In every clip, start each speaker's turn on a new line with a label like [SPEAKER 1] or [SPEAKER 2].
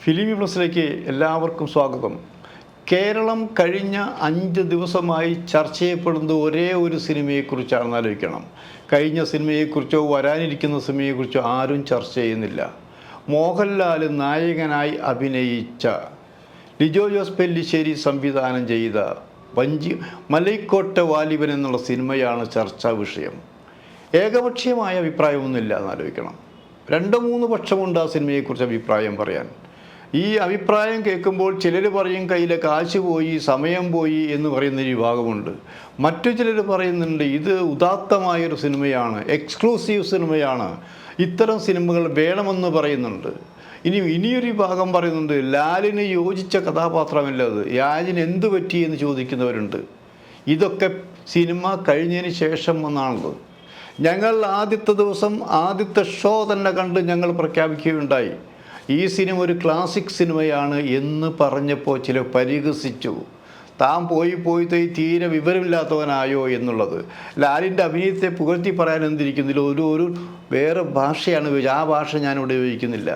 [SPEAKER 1] ഫിലിമി പ്ലസിലേക്ക് എല്ലാവർക്കും സ്വാഗതം. കേരളം കഴിഞ്ഞ 5 ദിവസമായി ചർച്ച ചെയ്യപ്പെടുന്നത് ഒരേ ഒരു സിനിമയെക്കുറിച്ചാണെന്ന് ആലോചിക്കണം. കഴിഞ്ഞ സിനിമയെക്കുറിച്ചോ വരാനിരിക്കുന്ന സിനിമയെക്കുറിച്ചോ ആരും ചർച്ച ചെയ്യുന്നില്ല. മോഹൻലാൽ നായകനായി അഭിനയിച്ച, ലിജോ ജോസ് പെല്ലിശ്ശേരി സംവിധാനം ചെയ്ത മലൈക്കോട്ടെ വാലിബൻ എന്നുള്ള സിനിമയാണ് ചർച്ചാ വിഷയം. ഏകപക്ഷീയമായ അഭിപ്രായമൊന്നുമില്ല എന്നാലോചിക്കണം. 2-3 പക്ഷമുണ്ട് ആ സിനിമയെക്കുറിച്ച് അഭിപ്രായം പറയാൻ. ഈ അഭിപ്രായം കേൾക്കുമ്പോൾ ചിലർ പറയും കയ്യിലെ കാശ് പോയി, സമയം പോയി എന്ന് പറയുന്നൊരു വിഭാഗമുണ്ട്. മറ്റു ചിലർ പറയുന്നുണ്ട് ഇത് ഉദാത്തമായൊരു സിനിമയാണ്, എക്സ്ക്ലൂസീവ് സിനിമയാണ്, ഇത്തരം സിനിമകൾ വേണമെന്ന് പറയുന്നുണ്ട്. ഇനിയൊരു വിഭാഗം പറയുന്നുണ്ട് ലാലിന് യോജിച്ച കഥാപാത്രമല്ല അത്, ലാലിന് എന്തു പറ്റി എന്ന് ചോദിക്കുന്നവരുണ്ട്. ഇതൊക്കെ സിനിമ കഴിഞ്ഞതിന് ശേഷം വന്നാണത്. ഞങ്ങൾ ആദ്യത്തെ ദിവസം ആദ്യത്തെ ഷോ തന്നെ കണ്ട് ഞങ്ങൾ പ്രഖ്യാപിക്കുകയുണ്ടായി, ഈ സിനിമ ഒരു ക്ലാസിക് സിനിമയാണ് എന്ന് പറഞ്ഞപ്പോൾ ചിലർ പരിഹസിച്ചു. താൻ പോയി തീരെ വിവരമില്ലാത്തവനായോ എന്നുള്ളത്. ലാലിൻ്റെ അഭിനയത്തെ പുകഴ്ത്തി പറയാൻ എന്തിരിക്കുന്നില്ല, ഒരു വേറെ ഭാഷയാണ് ആ ഭാഷ ഞാനിവിടെ ഉപയോഗിക്കുന്നില്ല.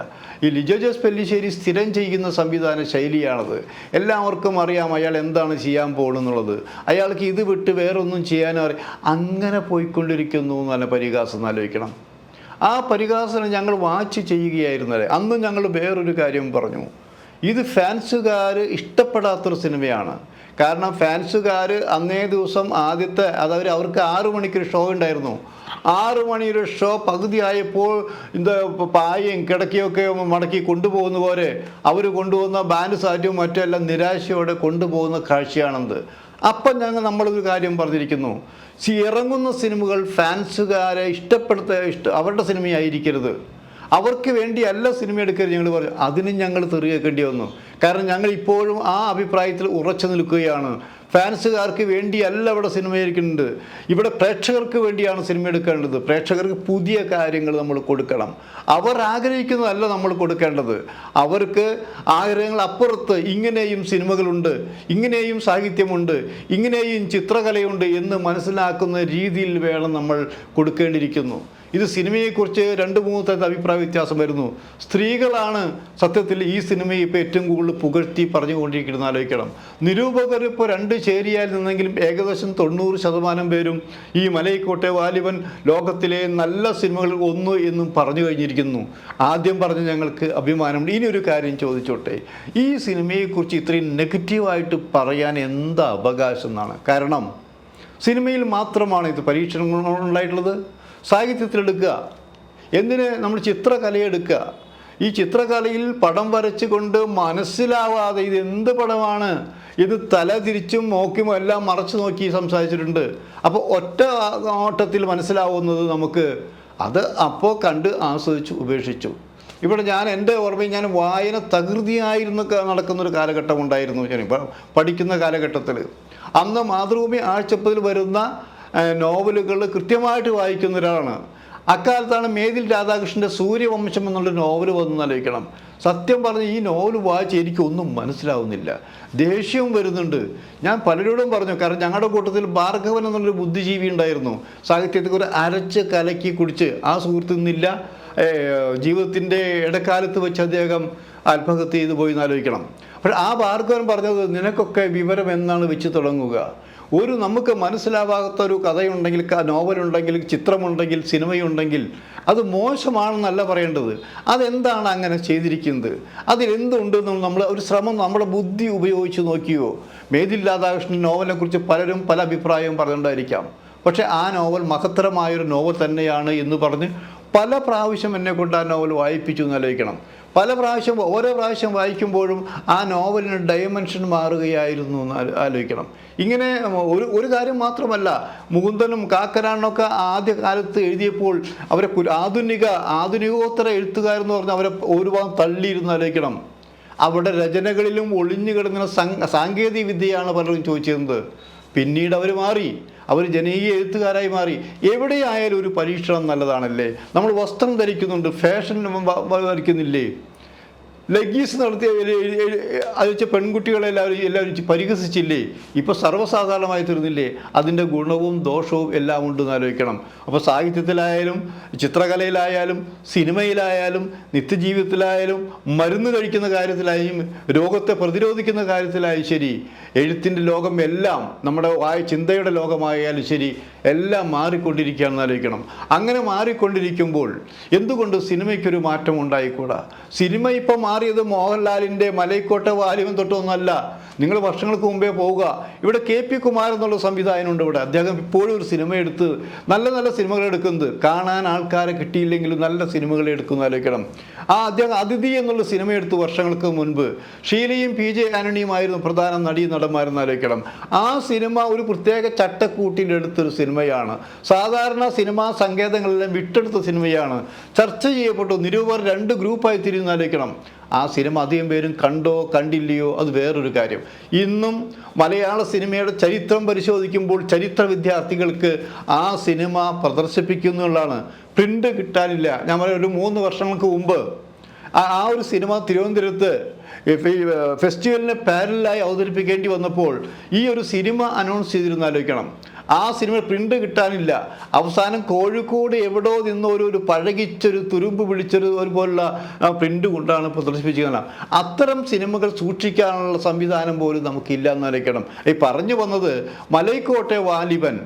[SPEAKER 1] ഈ ലിജോ ജോസ് പെല്ലിശ്ശേരി സ്ഥിരം ചെയ്യുന്ന സംവിധാന ശൈലിയാണത്. എല്ലാവർക്കും അറിയാം അയാൾ എന്താണ് ചെയ്യാൻ പോകുന്നുള്ളത്. അയാൾക്ക് ഇത് വിട്ട് വേറൊന്നും ചെയ്യാനും അറിയാം. അങ്ങനെ പോയിക്കൊണ്ടിരിക്കുന്നു എന്നല്ല പരിഹാസം ആലോചിക്കണം. ആ പരിഹാസനം ഞങ്ങൾ വാച്ച് ചെയ്യുകയായിരുന്നത്. അന്ന് ഞങ്ങൾ വേറൊരു കാര്യം പറഞ്ഞു, ഇത് ഫാൻസുകാർ ഇഷ്ടപ്പെടാത്തൊരു സിനിമയാണ്. കാരണം ഫാൻസുകാർ അന്നേ ദിവസം ആദ്യത്തെ അവർക്ക് 6 മണിക്കൊരു ഷോ ഉണ്ടായിരുന്നു. 6 മണിയുടെ ഷോ പകുതിയായപ്പോൾ പായയും കിടക്കയൊക്കെ മടക്കി കൊണ്ടുപോകുന്ന പോലെ അവർ കൊണ്ടുപോകുന്ന ബാൻഡ് സാറ്റും മറ്റെല്ലാം നിരാശയോടെ കൊണ്ടുപോകുന്ന കാഴ്ചയാണെന്ന്. അപ്പം നമ്മളൊരു കാര്യം പറഞ്ഞിരിക്കുന്നു, ഇറങ്ങുന്ന സിനിമകൾ ഫാൻസുകാരെ അവരുടെ സിനിമയായിരിക്കരുത്, അവർക്ക് വേണ്ടിയല്ല സിനിമ എടുക്കരുത് ഞങ്ങൾ പറഞ്ഞു. അതിനും ഞങ്ങൾ തെറിയേക്കേണ്ടി വന്നു. കാരണം ഞങ്ങൾ ഇപ്പോഴും ആ അഭിപ്രായത്തിൽ ഉറച്ചു നിൽക്കുകയാണ്. ഫാൻസുകാർക്ക് വേണ്ടിയല്ല ഇവിടെ സിനിമ എടുക്കുന്നുണ്ട്, ഇവിടെ പ്രേക്ഷകർക്ക് വേണ്ടിയാണ് സിനിമ എടുക്കേണ്ടത്. പ്രേക്ഷകർക്ക് പുതിയ കാര്യങ്ങൾ നമ്മൾ കൊടുക്കണം. അവർ ആഗ്രഹിക്കുന്നതല്ല നമ്മൾ കൊടുക്കേണ്ടത്. അവർക്ക് ആഗ്രഹങ്ങൾ അപ്പുറത്ത് ഇങ്ങനെയും സിനിമകളുണ്ട്, ഇങ്ങനെയും സാഹിത്യമുണ്ട്, ഇങ്ങനെയും ചിത്രകലയുണ്ട് എന്ന് മനസ്സിലാക്കുന്ന രീതിയിൽ വേണം നമ്മൾ കൊടുക്കേണ്ടിയിരിക്കുന്നു. ഇത് സിനിമയെക്കുറിച്ച് 2-3 തരത്തിൽ അഭിപ്രായ വ്യത്യാസം വരുന്നു. സ്ത്രീകളാണ് സത്യത്തിൽ ഈ സിനിമയെ ഇപ്പോൾ ഏറ്റവും കൂടുതൽ പുകഴ്ത്തി പറഞ്ഞുകൊണ്ടിരിക്കുന്നത് ആലോചിക്കണം. നിരൂപകർ ഇപ്പോൾ 2 ചേരിയാൽ നിന്നെങ്കിലും ഏകദേശം 90% പേരും ഈ മലൈക്കോട്ടെ വാലിബൻ ലോകത്തിലെ നല്ല സിനിമകളിൽ ഒന്ന് എന്നും പറഞ്ഞു കഴിഞ്ഞിരിക്കുന്നു. ആദ്യം പറഞ്ഞ് ഞങ്ങൾക്ക് അഭിമാനമുണ്ട്. ഇനിയൊരു കാര്യം ചോദിച്ചോട്ടെ, ഈ സിനിമയെക്കുറിച്ച് ഇത്രയും നെഗറ്റീവായിട്ട് പറയാൻ എന്താ അവകാശം എന്നാണ്? കാരണം സിനിമയിൽ മാത്രമാണ് ഇത് പരീക്ഷണങ്ങൾ ഉണ്ടായിട്ടുള്ളത്. സാഹിത്യത്തിലെടുക്കുക, എന്തിന് നമ്മൾ ചിത്രകലയെടുക്കുക. ഈ ചിത്രകലയിൽ പടം വരച്ചുകൊണ്ട് മനസ്സിലാവാതെ ഇത് എന്ത് പടമാണ്, ഇത് തല തിരിച്ചും നോക്കിയും എല്ലാം മറച്ചു നോക്കി സംസാരിച്ചിട്ടുണ്ട്. അപ്പോൾ ഒറ്റ ഓട്ടത്തിൽ മനസ്സിലാവുന്നത് നമുക്ക്, അത് അപ്പോൾ കണ്ട് ആസ്വദിച്ചു ഉപേക്ഷിച്ചു. ഇവിടെ എൻ്റെ ഓർമ്മയിൽ ഞാൻ വായന തകൃതിയായിരുന്നു നടക്കുന്നൊരു കാലഘട്ടം ഉണ്ടായിരുന്നു. ഞാൻ പഠിക്കുന്ന കാലഘട്ടത്തിൽ അന്ന് മാതൃഭൂമി ആഴ്ചപ്പതിൽ വരുന്ന നോവലുകൾ കൃത്യമായിട്ട് വായിക്കുന്ന ഒരാളാണ്. അക്കാലത്താണ് മേതിൽ രാധാകൃഷ്ണൻ്റെ സൂര്യവംശം എന്നുള്ള നോവൽ വന്നെന്നാലോചിക്കണം. സത്യം പറഞ്ഞ് ഈ നോവൽ വായിച്ച് എനിക്കൊന്നും മനസ്സിലാവുന്നില്ല, ദേഷ്യവും വരുന്നുണ്ട്. ഞാൻ പലരോടും പറഞ്ഞു, കാരണം ഞങ്ങളുടെ കൂട്ടത്തിൽ ഭാർഗവൻ എന്നുള്ളൊരു ബുദ്ധിജീവി ഉണ്ടായിരുന്നു. സാഹിത്യത്തിൽ ഒരു അരച്ച് കലക്കി കുടിച്ച് ആ സുഹൃത്തുനിന്നില്ല. ജീവിതത്തിൻ്റെ ഇടക്കാലത്ത് വെച്ച് അദ്ദേഹം ആത്മഹത്യ ചെയ്തു പോയി എന്നാലോചിക്കണം. അപ്പോൾ ആ ഭാർഗവൻ പറഞ്ഞത്, നിനക്കൊക്കെ വിവരം എന്നാണ് വെച്ച് തുടങ്ങുക. നമുക്ക് മനസ്സിലാവാത്ത ഒരു കഥയുണ്ടെങ്കിൽ, നോവലുണ്ടെങ്കിൽ, ചിത്രമുണ്ടെങ്കിൽ, സിനിമയുണ്ടെങ്കിൽ അത് മോശമാണെന്നല്ല പറയേണ്ടത്. അതെന്താണ് അങ്ങനെ ചെയ്തിരിക്കുന്നത്, അതിലെന്തുണ്ടെന്ന് നമ്മൾ ഒരു ശ്രമം നമ്മുടെ ബുദ്ധി ഉപയോഗിച്ച് നോക്കിയോ? മേതിൽ രാധാകൃഷ്ണൻ നോവലിനെക്കുറിച്ച് പലരും പല അഭിപ്രായവും പറഞ്ഞിട്ടുണ്ടായിരിക്കാം. പക്ഷേ ആ നോവൽ മഹത്തരമായൊരു നോവൽ തന്നെയാണ് എന്ന് പറഞ്ഞ് പല പ്രാവശ്യം എന്നെക്കൊണ്ട് ആ നോവൽ വായിപ്പിച്ചു എന്നാലോചിക്കണം. ഓരോ പ്രാവശ്യം വായിക്കുമ്പോഴും ആ നോവലിന് ഡയമെൻഷൻ മാറുകയായിരുന്നു എന്ന് ആലോചിക്കണം. ഇങ്ങനെ ഒരു കാര്യം മാത്രമല്ല, മുകുന്ദനും കാക്കനാടനൊക്കെ ആദ്യ കാലത്ത് എഴുതിയപ്പോൾ അവരെ ആധുനികോത്തര എഴുത്തുകാരെന്ന് പറഞ്ഞാൽ അവരെ ഒരുപാട് തള്ളിയിരുന്ന് ആലോചിക്കണം. അവരുടെ രചനകളിലും ഒളിഞ്ഞു കിടന്ന സാങ്കേതിക വിദ്യയാണ് പലരും ചോദിച്ചിരുന്നത്. പിന്നീട് അവർ മാറി, അവർ ജനകീയ എഴുത്തുകാരായി മാറി. എവിടെയായാലും ഒരു പരീക്ഷണം നല്ലതാണല്ലേ. നമ്മൾ വസ്ത്രം ധരിക്കുന്നുണ്ട്, ഫാഷൻ ധരിക്കുന്നില്ലേ? ലഗീസ് നടത്തിയ അത് വെച്ച് എല്ലാവരും പരിഹസിച്ചില്ലേ? ഇപ്പോൾ സർവ്വസാധാരണമായി തീർന്നില്ലേ? അതിൻ്റെ ഗുണവും ദോഷവും എല്ലാം ഉണ്ടെന്ന് ആലോചിക്കണം. അപ്പോൾ സാഹിത്യത്തിലായാലും ചിത്രകലയിലായാലും സിനിമയിലായാലും നിത്യജീവിതത്തിലായാലും മരുന്ന് കഴിക്കുന്ന കാര്യത്തിലായും രോഗത്തെ പ്രതിരോധിക്കുന്ന കാര്യത്തിലായും ശരി, എഴുത്തിൻ്റെ ലോകം എല്ലാം നമ്മുടെ ചിന്തയുടെ ലോകമായാലും ശരി, എല്ലാം മാറിക്കൊണ്ടിരിക്കുകയാണെന്ന് ആലോചിക്കണം. അങ്ങനെ മാറിക്കൊണ്ടിരിക്കുമ്പോൾ എന്തുകൊണ്ട് സിനിമയ്ക്കൊരു മാറ്റം ഉണ്ടായിക്കൂടാ? സിനിമ ഇപ്പം മാറിയത് മോഹൻലാലിൻ്റെ മലൈക്കോട്ടെ വാലിബൻ തൊട്ടൊന്നുമല്ല. നിങ്ങൾ വർഷങ്ങൾക്ക് മുമ്പേ പോവുക, ഇവിടെ KP കുമാരൻ എന്നുള്ള സംവിധായകനുണ്ട്. ഇവിടെ അദ്ദേഹം ഇപ്പോഴും ഒരു സിനിമ എടുത്ത് നല്ല നല്ല സിനിമകൾ എടുക്കുന്നത്, കാണാൻ ആൾക്കാരെ കിട്ടിയില്ലെങ്കിലും നല്ല സിനിമകൾ എടുക്കുന്ന ആലോചിക്കണം. അദ്ദേഹം അതിഥി എന്നുള്ള സിനിമ എടുത്ത് വർഷങ്ങൾക്ക് മുൻപ്. ഷീലയും PJ ആന്റണിയുമായിരുന്നു പ്രധാന നടന്മാരെന്ന് ആലോചിക്കണം. ആ സിനിമ ഒരു പ്രത്യേക ചട്ടക്കൂട്ടിലെടുത്തൊരു സിനിമയാണ്. സാധാരണ സിനിമാ സങ്കേതങ്ങളെല്ലാം വിട്ടെടുത്ത സിനിമയാണ്. ചർച്ച ചെയ്യപ്പെട്ടു, നിരൂപർ 2 ഗ്രൂപ്പായി തിരിഞ്ഞ് ആലോചിക്കണം. ആ സിനിമ അധികം പേരും കണ്ടോ കണ്ടില്ലയോ അത് വേറൊരു കാര്യം. ഇന്നും മലയാള സിനിമയുടെ ചരിത്രം പരിശോധിക്കുമ്പോൾ ചരിത്ര വിദ്യാർത്ഥികൾക്ക് ആ സിനിമ പ്രദർശിപ്പിക്കുന്നുള്ളതാണ്. പ്രിൻ്റ് കിട്ടാനില്ല. ഞാൻ പറയാം, ഒരു 3 വർഷങ്ങൾക്ക് മുമ്പ് ആ ഒരു സിനിമ തിരുവനന്തപുരത്ത് ഫെസ്റ്റിവലിന് പാരലായി അവതരിപ്പിക്കേണ്ടി വന്നപ്പോൾ ഈ ഒരു സിനിമ അനൗൺസ് ചെയ്തിരുന്ന ആലോചിക്കണം. ആ സിനിമ പ്രിൻ്റ് കിട്ടാനില്ല. അവസാനം കോഴിക്കോട് എവിടോ നിന്ന് ഒരു പഴകിച്ചൊരു തുരുമ്പ് പിടിച്ചൊരു പോലുള്ള പ്രിൻ്റ് കൊണ്ടാണ് പ്രദർശിപ്പിച്ചിരുന്നത്. അത്തരം സിനിമകൾ സൂക്ഷിക്കാനുള്ള സംവിധാനം പോലും നമുക്കില്ല എന്നാലോചിക്കണം. ഈ പറഞ്ഞു വന്നത്, മലൈക്കോട്ടെ വാലിബൻ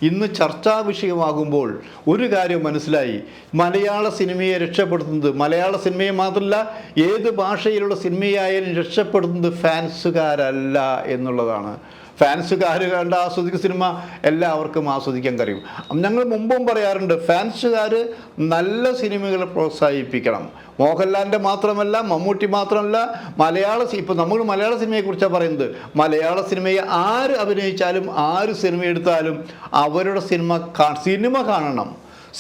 [SPEAKER 1] ഇന്ന് ചർച്ചാ വിഷയമാകുമ്പോൾ ഒരു കാര്യം മനസ്സിലായി. മലയാള സിനിമയെ രക്ഷപ്പെടുത്തുന്നത്, മലയാള സിനിമയെ മാത്രമല്ല ഏത് ഭാഷയിലുള്ള സിനിമയായാലും രക്ഷപ്പെടുത്തുന്നത് ഫാൻസുകാരല്ല എന്നുള്ളതാണ്. ഫാൻസുകാർ കണ്ട് ആസ്വദിക്കുന്ന സിനിമ എല്ലാവർക്കും ആസ്വദിക്കാൻ കഴിയും. ഞങ്ങൾ മുമ്പും പറയാറുണ്ട്, ഫാൻസുകാർ നല്ല സിനിമകളെ പ്രോത്സാഹിപ്പിക്കണം. മോഹൻലാലിൻ്റെ മാത്രമല്ല, മമ്മൂട്ടി മാത്രമല്ല, ഇപ്പോൾ നമ്മൾ മലയാള സിനിമയെക്കുറിച്ചാണ് പറയുന്നത്. മലയാള സിനിമയെ ആര് അഭിനയിച്ചാലും ആര് സിനിമ എടുത്താലും അവരുടെ സിനിമ കാണണം.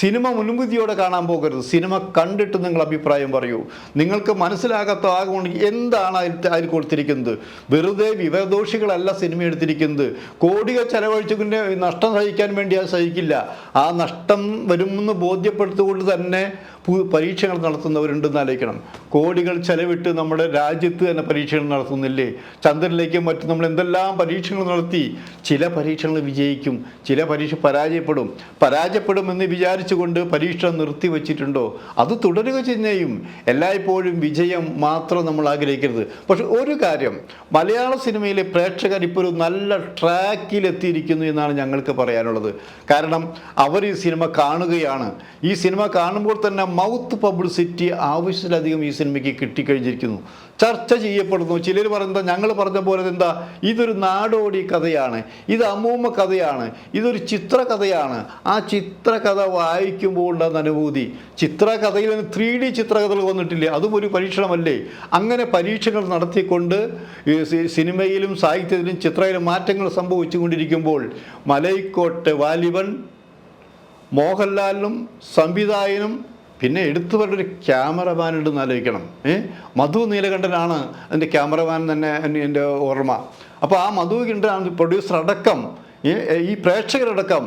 [SPEAKER 1] സിനിമ മുൻവിധിയോടെ കാണാൻ പോകരുത്. സിനിമ കണ്ടിട്ട് നിങ്ങൾ അഭിപ്രായം പറയൂ. നിങ്ങൾക്ക് മനസ്സിലാകാത്ത ആകൊണ്ട് എന്താണ് അതിൽ കൊടുത്തിരിക്കുന്നത്? വെറുതെ വിവരദോഷികളല്ല സിനിമ എടുത്തിരിക്കുന്നത്. കോടികൾ ചെലവഴിച്ചുകൊണ്ട് നഷ്ടം സഹിക്കാൻ വേണ്ടി അത് സഹിക്കില്ല. ആ നഷ്ടം വരുമെന്ന് ബോധ്യപ്പെടുത്തുകൊണ്ട് തന്നെ പരീക്ഷകൾ നടത്തുന്നവരുണ്ടെന്ന് ആലോചിക്കണം. കോടികൾ ചെലവിട്ട് നമ്മുടെ രാജ്യത്ത് തന്നെ പരീക്ഷകൾ നടത്തുന്നില്ലേ? ചന്ദ്രനിലേക്കും മറ്റും നമ്മൾ എന്തെല്ലാം പരീക്ഷകൾ നടത്തി. ചില പരീക്ഷകൾ വിജയിക്കും, ചില പരീക്ഷ പരാജയപ്പെടുമെന്ന് വിചാരിച്ചുകൊണ്ട് പരീക്ഷ നിർത്തിവെച്ചിട്ടുണ്ടോ? അത് തുടരുക ചെയ്യും. എല്ലായ്പ്പോഴും വിജയം മാത്രം നമ്മൾ ആഗ്രഹിക്കരുത്. പക്ഷെ ഒരു കാര്യം, മലയാള സിനിമയിലെ പ്രേക്ഷകർ ഇപ്പോൾ ഒരു നല്ല ട്രാക്കിലെത്തിയിരിക്കുന്നു എന്നാണ് ഞങ്ങൾക്ക് പറയാനുള്ളത്. കാരണം അവർ ഈ സിനിമ കാണുകയാണ്. ഈ സിനിമ കാണുമ്പോൾ തന്നെ മൗത്ത് പബ്ലിസിറ്റി ആവശ്യത്തിലധികം ഈ സിനിമയ്ക്ക് കിട്ടിക്കഴിഞ്ഞിരിക്കുന്നു. ചർച്ച ചെയ്യപ്പെടുന്നു. ചിലർ പറയുന്നത്, ഞങ്ങൾ പറഞ്ഞ പോലെ എന്താ, ഇതൊരു നാടോടി കഥയാണ്, ഇത് അമ്മൂമ്മ കഥയാണ്, ഇതൊരു ചിത്രകഥയാണ്. ആ ചിത്രകഥ വായിക്കുമ്പോൾ ഉണ്ടാകുന്ന അനുഭൂതി, ചിത്രകഥയിൽ 3D ചിത്രകഥകൾ വന്നിട്ടില്ലേ, അതും ഒരു പരീക്ഷണമല്ലേ? അങ്ങനെ പരീക്ഷകൾ നടത്തിക്കൊണ്ട് സിനിമയിലും സാഹിത്യത്തിലും ചിത്രയിലും മാറ്റങ്ങൾ സംഭവിച്ചുകൊണ്ടിരിക്കുമ്പോൾ മലൈക്കോട്ടെ വാലിബൻ മോഹൻലാലിനും സംവിധായകനും പിന്നെ എടുത്തു പറഞ്ഞൊരു ക്യാമറമാൻ ഉണ്ടെന്ന് ആലോചിക്കണം. മധു നീലകണ്ഠനാണ് അതിൻ്റെ ക്യാമറമാൻ തന്നെ എൻ്റെ ഓർമ്മ. അപ്പോൾ ആ മധു നീലകണ്ഠനാണ് പ്രൊഡ്യൂസർ അടക്കം, ഈ പ്രേക്ഷകരടക്കം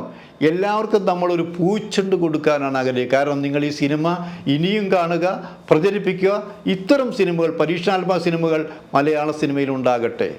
[SPEAKER 1] എല്ലാവർക്കും നമ്മളൊരു പൂച്ചെണ്ട് കൊടുക്കാനാണ് ആഗ്രഹിക്കുക. കാരണം നിങ്ങൾ ഈ സിനിമ ഇനിയും കാണുക, പ്രചരിപ്പിക്കുക. ഇത്തരം സിനിമകൾ, പരീക്ഷണാത്മക സിനിമകൾ മലയാള സിനിമയിൽ ഉണ്ടാകട്ടെ.